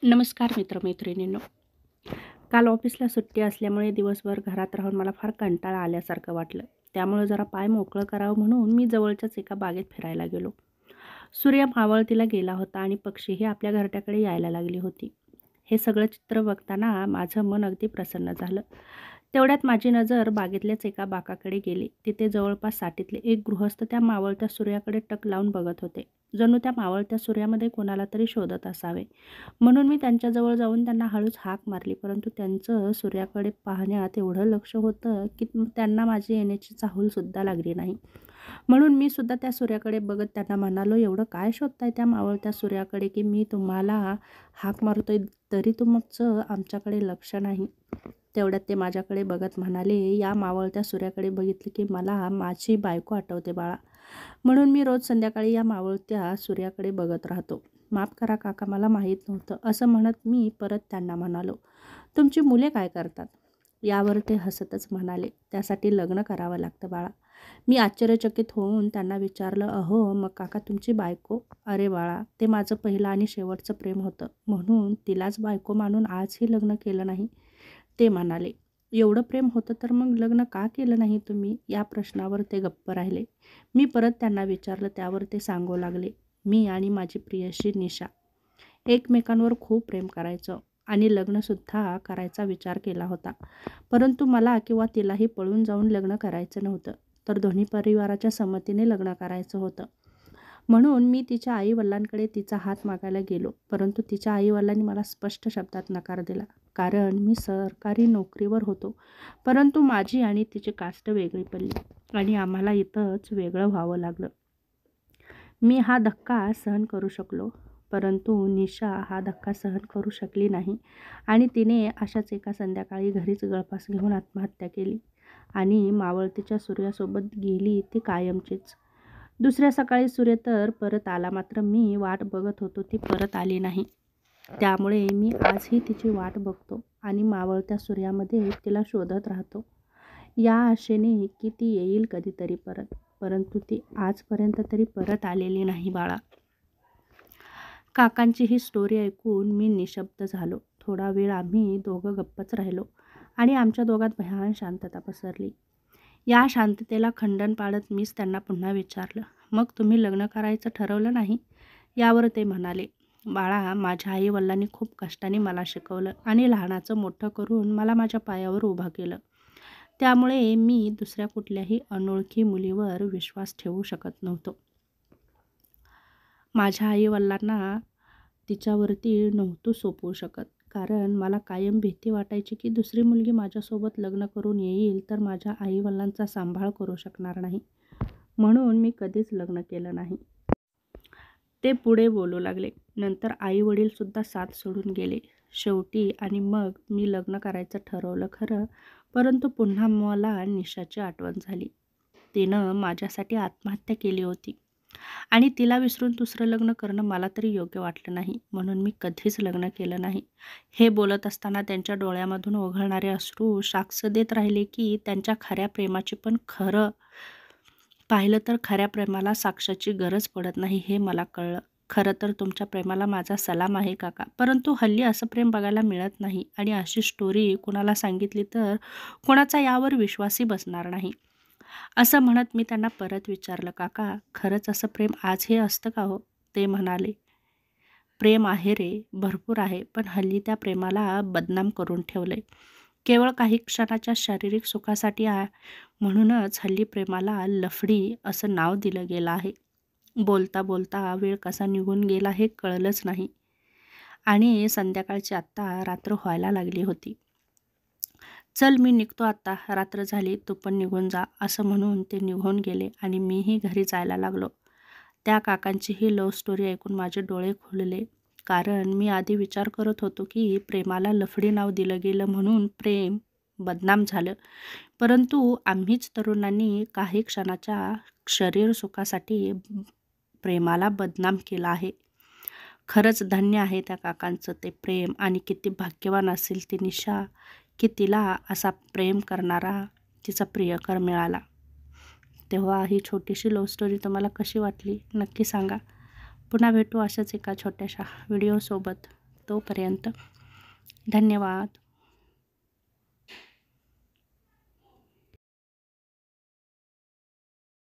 नमस्कार मित्रमैत्रिणींनो. काल ऑफिसला सुट्टी असल्यामुळे दिवसभर घरात राहून मला फार कंटाळा आल्यासारखं वाटलं. त्यामुळे जरा पाय मोकळं करावं म्हणून मी जवळच्याच एका बागेत फिरायला गेलो. सूर्य मावळतीला गेला होता आणि पक्षीही आपल्या घरट्याकडे यायला लागली होती. हे सगळं चित्र बघताना माझं मन अगदी प्रसन्न झालं. तेवढ्यात माझी नजर बागेतल्याच एका बाकाकडे गेली. तिथे जवळपास साठीतले एक गृहस्थ त्या मावळत्या सूर्याकडे टक लावून बघत होते. जणू त्या मावळत्या सूर्यामध्ये कोणाला तरी शोधत असावे. म्हणून मी त्यांच्याजवळ जाऊन त्यांना हळूच हाक मारली, परंतु त्यांचं सूर्याकडे पाहण्यात एवढं लक्ष होतं की त्यांना माझी येण्याची चाहूलसुद्धा लागली नाही. म्हणून मी सुद्धा त्या सूर्याकडे बघत त्यांना म्हणालो, "एवढं काय शोधताय त्या मावळत्या सूर्याकडे की मी तुम्हाला हाक मारतोय, तरी तुमचं आमच्याकडे लक्ष नाही?" तेवढ्यात ते माझ्याकडे बघत म्हणाले, "या मावळत्या सूर्याकडे बघितलं की मला माझी बायको आठवते बाळा. म्हणून मी रोज संध्याकाळी या मावळत्या सूर्याकडे बघत राहतो. माफ करा काका, मला माहीत नव्हतं." असं म्हणत मी परत त्यांना म्हणालो, "तुमची मुले काय करतात?" यावर ते हसतच म्हणाले, "त्यासाठी लग्न करावं लागतं बाळा." मी आश्चर्यचकित होऊन त्यांना विचारलं, "अहो मग काका तुमची बायको?" "अरे बाळा, ते माझं पहिलं आणि शेवटचं प्रेम होतं, म्हणून तिलाच बायको मानून आजही लग्न केलं नाही." ते म्हणाले, "एवढं प्रेम होतं तर मग लग्न का केलं नाही तुम्ही?" या प्रश्नावर ते गप्प राहिले. मी परत त्यांना विचारलं, त्यावर ते सांगू लागले, "मी आणि माझी प्रियशी निशा एकमेकांवर खूप प्रेम करायचो आणि लग्नसुद्धा करायचा विचार केला होता. परंतु मला किंवा तिलाही पळून जाऊन लग्न करायचं नव्हतं, तर दोन्ही परिवाराच्या संमतीने लग्न करायचं होतं. म्हणून मी तिच्या आई-वडिलांकडे तिचा हात मागायला गेलो, परंतु तिच्या आई-वडिलांनी मला स्पष्ट शब्दात नकार दिला. कारण मी सरकारी नोकरीवर होतो, परंतु माझी आणि तिची कास्ट वेगळी पडली आणि आम्हाला इथंच वेगळं व्हावं लागलं. मी हा धक्का सहन करू शकलो, परंतु निशा हा धक्का सहन करू शकली नाही आणि तिने अशाच एका संध्याकाळी घरीच गळफास घेऊन आत्महत्या केली आणि मावळतीच्या सूर्यासोबत गेली ती कायमचीच. दुसऱ्या सकाळी सूर्य तर परत आला, मात्र मी वाट बघत होतो ती परत आली नाही. त्यामुळे मी आजही तिची वाट बघतो आणि मावळत्या सूर्यामध्ये तिला शोधत राहतो, या आशेने की ती येईल कधीतरी परत. परंतु ती आजपर्यंत तरी परत आलेली नाही बाळा. काकांची ही स्टोरी ऐकून मी निशब्द झालो. थोडा वेळ आम्ही दोघं गप्पच राहिलो आणि आमच्या दोघांत भयान शांतता पसरली. या शांततेला खंडन पाडत मीच त्यांना पुन्हा विचारलं, "मग तुम्ही लग्न करायचं ठरवलं नाही?" यावर ते म्हणाले, "बाळा, माझ्या आई-वडिलांनी खूप कष्टाने मला शिकवलं आणि लहानाचं मोठं करून मला माझ्या पायावर उभं केलं. त्यामुळे मी दुसऱ्या कुठल्याही अनोळखी मुलीवर विश्वास ठेवू शकत नव्हतो. माझ्या आई-वडिलांना तिच्यावरती नव्हतो सोपवू शकत, कारण मला कायम भीती वाटायची की दुसरी मुलगी माझ्यासोबत लग्न करून येईल तर माझ्या आई-वडिलांचा सांभाळ करू शकणार नाही. म्हणून मी कधीच लग्न केलं नाही." ते पुढे बोलू लागले, "नंतर आई-वडीलसुद्धा साथ सोडून गेले शेवटी आणि मग मी लग्न करायचं ठरवलं खरं, परंतु पुन्हा मला निशाची आठवण झाली. तिनं माझ्यासाठी आत्महत्या केली होती आणि तिला विसरून दुसरं लग्न करणं मला तरी योग्य वाटलं नाही, म्हणून मी कधीच लग्न केलं नाही." हे बोलत असताना त्यांच्या डोळ्यामधून ओघळणारे अश्रू साक्ष देत राहिले की त्यांच्या खऱ्या प्रेमाची, पण खरं पाहिलं तर खऱ्या प्रेमाला साक्षाची गरज पडत नाही हे मला कळलं. "खरं तर तुमच्या प्रेमाला माझा सलाम आहे काका, परंतु हल्ली असं प्रेम बघायला मिळत नाही आणि अशी स्टोरी कुणाला सांगितली तर कोणाचा यावर विश्वासही बसणार नाही." असं म्हणत मी त्यांना परत विचारलं, "काका, खरंच असं प्रेम आजही असतं का हो?" ते म्हणाले, "प्रेम आहे रे, भरपूर आहे, पण हल्ली त्या प्रेमाला बदनाम करून ठेवलंय. केवळ काही क्षणाच्या शारीरिक सुखासाठी म्हणूनच हल्ली प्रेमाला लफडी असं नाव दिलं गेलं आहे." बोलता बोलता वेळ कसा निघून गेला हे कळलंच नाही आणि संध्याकाळची आत्ता रात्र व्हायला लागली होती. "चल, मी निघतो आता, रात्र झाली, तू पण निघून जा." असं म्हणून ते निघून गेले आणि मीही घरी जायला लागलो. त्या काकांची ही लव्ह स्टोरी ऐकून माझे डोळे खुलले, कारण मी आधी विचार करत होतो की प्रेमाला लफडी नाव दिलं गेलं म्हणून प्रेम बदनाम झालं, परंतु आम्हीच तरुणांनी काही क्षणाच्या शरीर सुखासाठी प्रेमाला बदनाम केलं आहे. खरंच धन्य आहे त्या काकांचं ते प्रेम आणि किती भाग्यवान असेल ती निशा की तिला असा प्रेम करणारा तिचा प्रियकर मिळाला. तेव्हा ही छोटीशी लव्ह स्टोरी तुम्हाला कशी वाटली नक्की सांगा. पुन्हा भेटू अशाच एका छोट्याशा व्हिडिओसोबत. तोपर्यंत धन्यवाद.